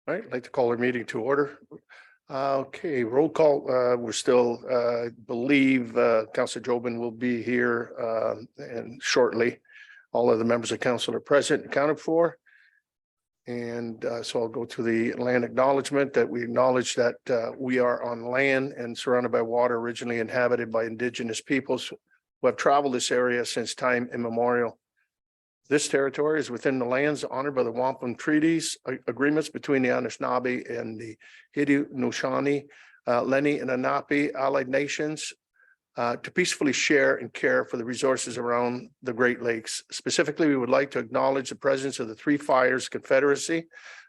All right, I'd like to call our meeting to order. Okay, roll call. We're still, believe, Councillor Jobin will be here, and shortly. All of the members of council are present and accounted for. And so I'll go to the land acknowledgement that we acknowledge that we are on land and surrounded by water originally inhabited by indigenous peoples who have traveled this area since time immemorial. This territory is within the lands honored by the wampum treaties agreements between the Anishinaabe and the Haudenosaunee, Lenni and Lenape allied nations to peacefully share and care for the resources around the Great Lakes. Specifically, we would like to acknowledge the presence of the Three Fires Confederacy,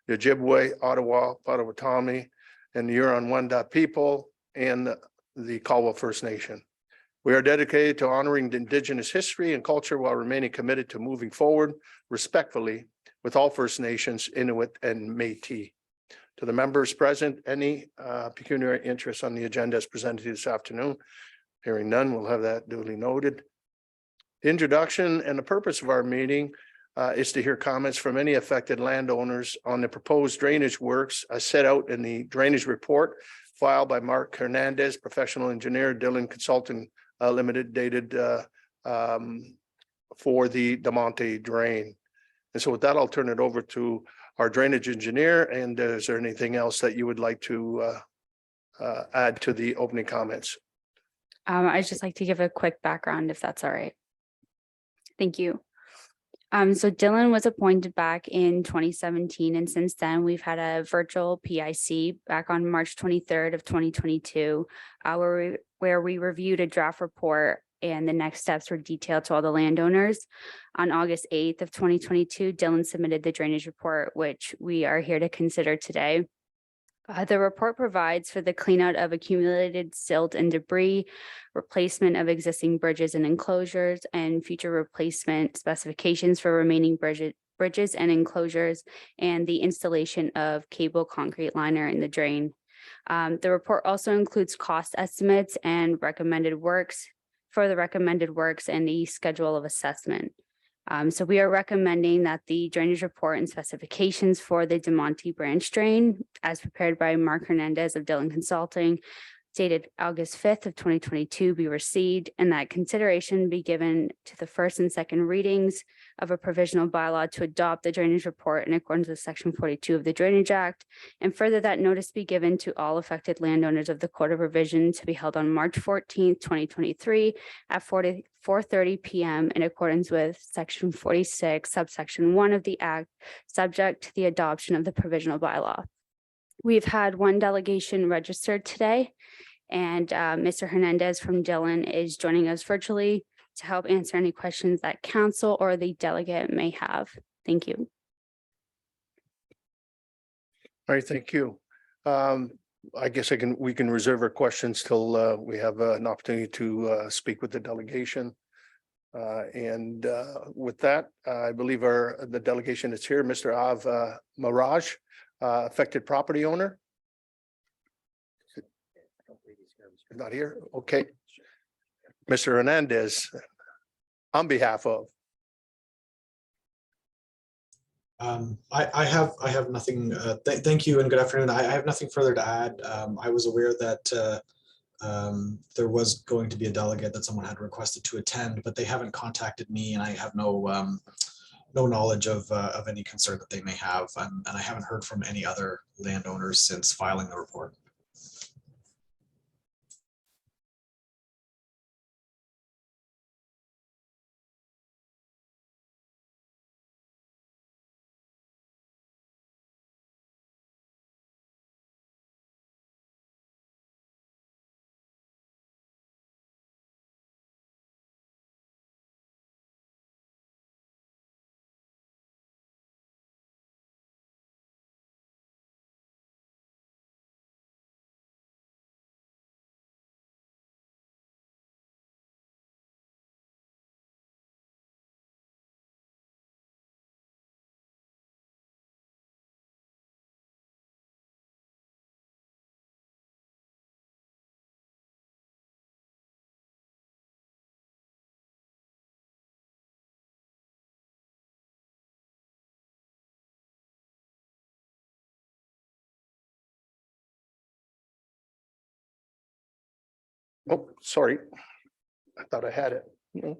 the Ojibwe, Ottawa, Potawatomi, and the Huron-Wendat people, and the Caldwell First Nation. We are dedicated to honoring the Indigenous history and culture while remaining committed to moving forward respectfully with all First Nations, Inuit, and Métis. To the members present, any pecuniary interest on the agenda as presented this afternoon? Hearing none, we'll have that duly noted. The introduction and the purpose of our meeting is to hear comments from any affected landowners on the proposed drainage works as set out in the drainage report filed by Mark Hernandez, professional engineer, Dillon Consulting Limited, dated for the Demonte drain. And so with that, I'll turn it over to our drainage engineer. And is there anything else that you would like to add to the opening comments? I'd just like to give a quick background, if that's all right. Thank you. So Dillon was appointed back in 2017, and since then we've had a virtual PIC back on March 23rd of 2022, where we reviewed a draft report and the next steps were detailed to all the landowners. On August 8th of 2022, Dillon submitted the drainage report, which we are here to consider today. The report provides for the cleanout of accumulated silt and debris, replacement of existing bridges and enclosures, and future replacement specifications for remaining bridges and enclosures, and the installation of cable concrete liner in the drain. The report also includes cost estimates and recommended works and the schedule of assessment. So we are recommending that the drainage report and specifications for the Demonte branch drain, as prepared by Mark Hernandez of Dillon Consulting, dated August 5th of 2022, be received, and that consideration be given to the first and second readings of a provisional bylaw to adopt the drainage report in accordance with Section 42 of the Drainage Act, and further that notice be given to all affected landowners of the Court of Revision to be held on March 14th, 2023 at 4:30 p.m. in accordance with Section 46, subsection 1 of the Act, subject to the adoption of the provisional bylaw. We've had one delegation registered today, and Mr. Hernandez from Dillon is joining us virtually to help answer any questions that council or the delegate may have. Thank you. All right, thank you. I guess we can reserve our questions till we have an opportunity to speak with the delegation. With that, I believe the delegation is here. Mr. Av Maraj, affected property owner. Not here. Okay. Mr. Hernandez, on behalf of. I have nothing. Thank you and good afternoon. I have nothing further to add. I was aware that there was going to be a delegate that someone had requested to attend, but they haven't contacted me, and I have no knowledge of any concern that they may have, and I haven't heard from any other landowners since filing the report. Oh, sorry. I thought I had it. No.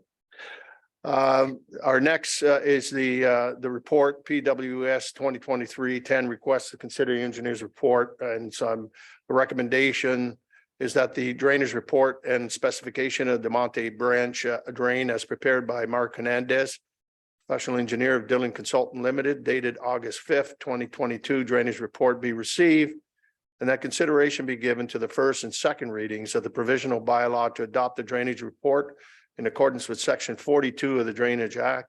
Our next is the report PWS 2023-10 request to consider the engineer's report, and some the recommendation is that the drainage report and specification of Demonte branch drain as prepared by Mark Hernandez, professional engineer of Dillon Consultant Limited, dated August 5th, 2022, drainage report be received, and that consideration be given to the first and second readings of the provisional bylaw to adopt the drainage report in accordance with section 42 of the Drainage Act,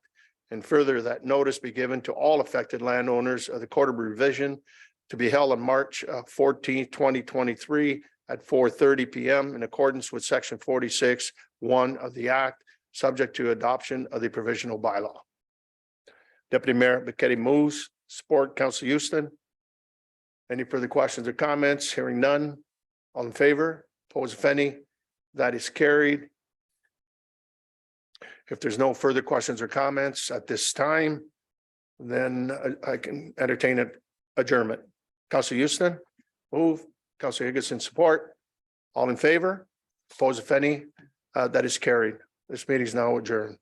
and further that notice be given to all affected landowners of the Court of Revision to be held on March 14th, 2023 at 4:30 p.m. in accordance with section 46(1) of the Act, subject to adoption of the provisional bylaw. Deputy Mayor Becchetti moves, support Council Houston. Any further questions or comments? Hearing none. All in favor? Opposed, if any? That is carried. If there's no further questions or comments at this time, then I can entertain an adjournment. Council Houston, move. Council Higginson, support. All in favor? Opposed, if any? That is carried. This meeting is now adjourned.